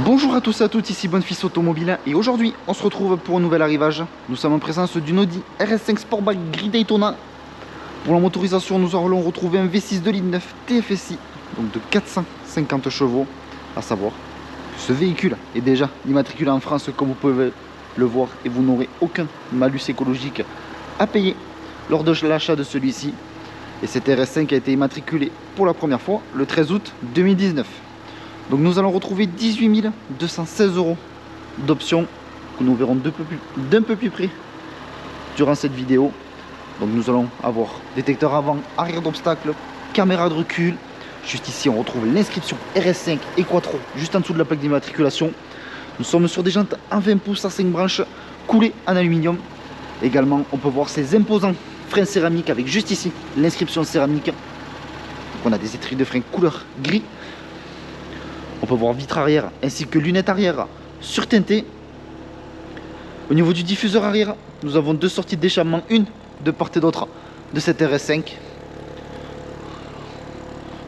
Bonjour à tous et à toutes, ici Bonfils Automobile et aujourd'hui on se retrouve pour un nouvel arrivage. Nous sommes en présence d'une Audi RS5 Sportback Gris Daytona. Pour la motorisation, nous allons retrouver un V6 de ligne 9 TFSI, donc de 450 chevaux. À savoir que ce véhicule est déjà immatriculé en France comme vous pouvez le voir et vous n'aurez aucun malus écologique à payer lors de l'achat de celui-ci. Et cette RS5 a été immatriculée pour la première fois le 13 août 2019. Donc nous allons retrouver 18 216 € d'options que nous verrons d'un peu plus près durant cette vidéo. Donc nous allons avoir détecteur avant, arrière d'obstacle, caméra de recul. Juste ici on retrouve l'inscription RS5 et Quattro juste en dessous de la plaque d'immatriculation. Nous sommes sur des jantes en 20 pouces à 5 branches coulées en aluminium. Également on peut voir ces imposants freins céramiques avec juste ici l'inscription céramique. Donc on a des étriers de frein couleur gris. On peut voir vitre arrière ainsi que lunettes arrière surteintées. Au niveau du diffuseur arrière, nous avons deux sorties d'échappement, une de part et d'autre de cette RS5.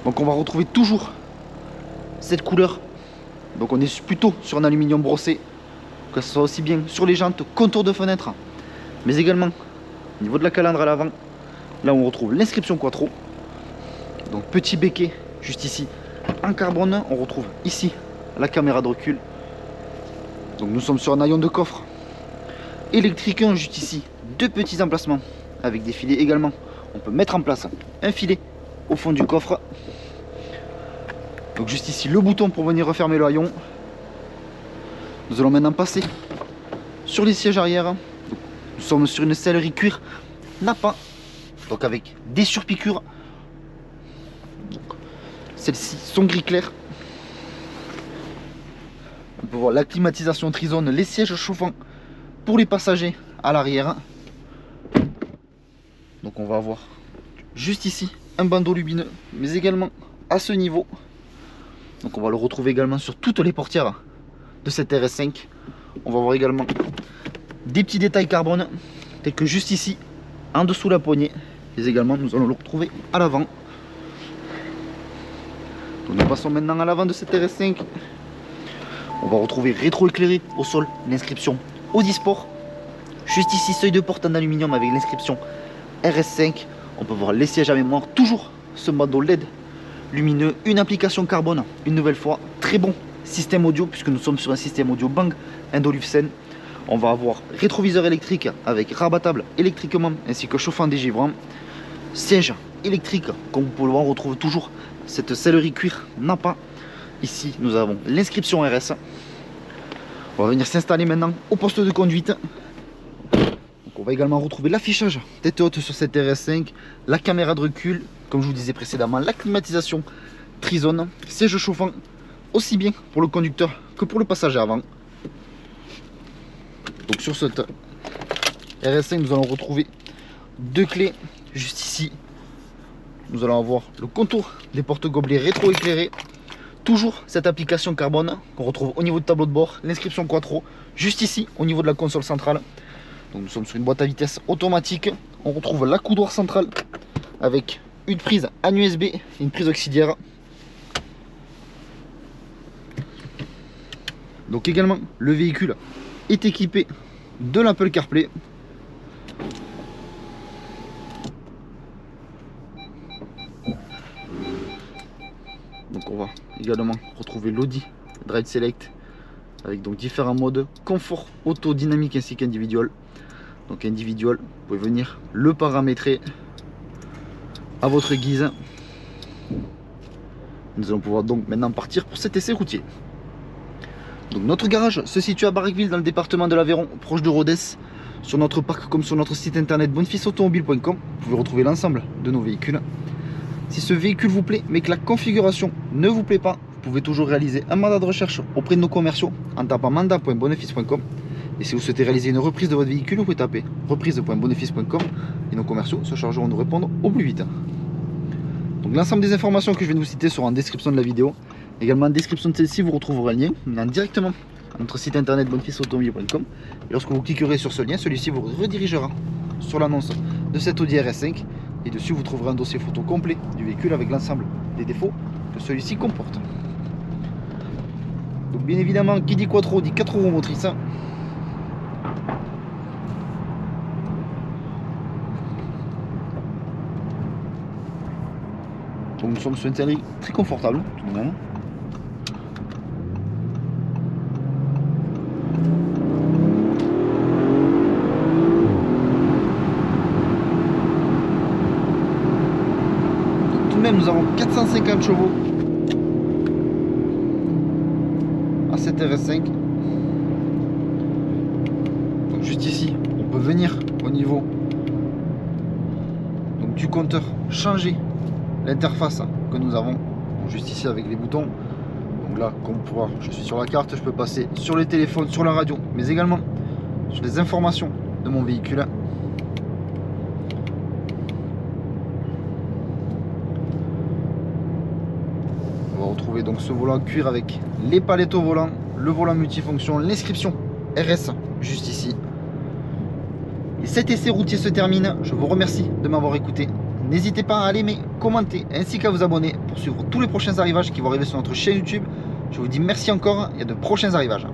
Donc on va retrouver toujours cette couleur. Donc on est plutôt sur un aluminium brossé, que ce soit aussi bien sur les jantes, contour de fenêtre, mais également au niveau de la calandre à l'avant. Là on retrouve l'inscription Quattro. Donc petit béquet juste ici en carbone. On retrouve ici la caméra de recul. Donc nous sommes sur un haillon de coffre électrique, juste ici deux petits emplacements avec des filets également. On peut mettre en place un filet au fond du coffre. Donc juste ici le bouton pour venir refermer le haillon. Nous allons maintenant passer sur les sièges arrière. Donc, nous sommes sur une sellerie cuir Nappa, donc avec des surpiqûres. Celles-ci sont gris clair. On peut voir la climatisation Trizone, les sièges chauffants pour les passagers à l'arrière. Donc on va avoir juste ici un bandeau lumineux, mais également à ce niveau. Donc on va le retrouver également sur toutes les portières de cette RS5. On va voir également des petits détails carbone, tels que juste ici, en dessous la poignée. Mais également nous allons le retrouver à l'avant. Donc nous passons maintenant à l'avant de cette RS5. On va retrouver rétro-éclairé au sol l'inscription Audi Sport. Juste ici, seuil de porte en aluminium avec l'inscription RS5. On peut voir les sièges à mémoire, toujours ce bandeau LED lumineux, une application carbone, une nouvelle fois, très bon système audio puisque nous sommes sur un système audio Bang Endolufsen. On va avoir rétroviseur électrique avec rabattable électriquement ainsi que chauffant dégivrant. Siège électrique, comme vous pouvez le voir, on retrouve toujours cette sellerie cuir Nappa. Ici nous avons l'inscription RS. On va venir s'installer maintenant au poste de conduite. Donc on va également retrouver l'affichage tête haute sur cette RS5, la caméra de recul, comme je vous disais précédemment, la climatisation Trizone, siège chauffant aussi bien pour le conducteur que pour le passager avant. Donc sur cette RS5 nous allons retrouver deux clés juste ici. Nous allons avoir le contour des porte-gobelets rétro-éclairés. Toujours cette application carbone qu'on retrouve au niveau du tableau de bord. L'inscription Quattro juste ici au niveau de la console centrale. Donc nous sommes sur une boîte à vitesse automatique. On retrouve l'accoudoir central avec une prise en USB et une prise auxiliaire. Donc également le véhicule est équipé de l'Apple CarPlay. Donc on va également retrouver l'Audi Drive Select avec donc différents modes confort, auto, dynamique ainsi qu'individuel. Donc individuel, vous pouvez venir le paramétrer à votre guise. Nous allons pouvoir donc maintenant partir pour cet essai routier. Donc notre garage se situe à Barraqueville dans le département de l'Aveyron, proche de Rodez. Sur notre parc comme sur notre site internet bonfilsautomobile.com, vous pouvez retrouver l'ensemble de nos véhicules. Si ce véhicule vous plaît mais que la configuration ne vous plaît pas, vous pouvez toujours réaliser un mandat de recherche auprès de nos commerciaux en tapant mandat.bonefils.com. Et si vous souhaitez réaliser une reprise de votre véhicule, vous pouvez taper reprise.bonefils.com et nos commerciaux se chargeront de répondre au plus vite. Donc l'ensemble des informations que je viens de vous citer seront en description de la vidéo. Également en description de celle-ci, vous retrouverez un lien menant directement à notre site internet bonefilsautomobile.com. Et lorsque vous cliquerez sur ce lien, celui-ci vous redirigera sur l'annonce de cette Audi RS5. Et dessus vous trouverez un dossier photo complet du véhicule avec l'ensemble des défauts que celui-ci comporte. Donc bien évidemment, qui dit quattro dit 4 roues motrices. Donc nous sommes sur un terrain très confortable, tout de même. Tout de même, nous avons 450 chevaux à cette RS5. Donc juste ici, on peut venir au niveau donc, du compteur, changer l'interface que nous avons. Donc, juste ici avec les boutons. Donc là, comme vous pouvez voir, je suis sur la carte, je peux passer sur les téléphones, sur la radio, mais également sur les informations de mon véhicule. On va retrouver donc ce volant cuir avec les palettes au volant, le volant multifonction, l'inscription RS juste ici. Et cet essai routier se termine. Je vous remercie de m'avoir écouté. N'hésitez pas à l'aimer, commenter ainsi qu'à vous abonner pour suivre tous les prochains arrivages qui vont arriver sur notre chaîne YouTube. Je vous dis merci encore et à de prochains arrivages.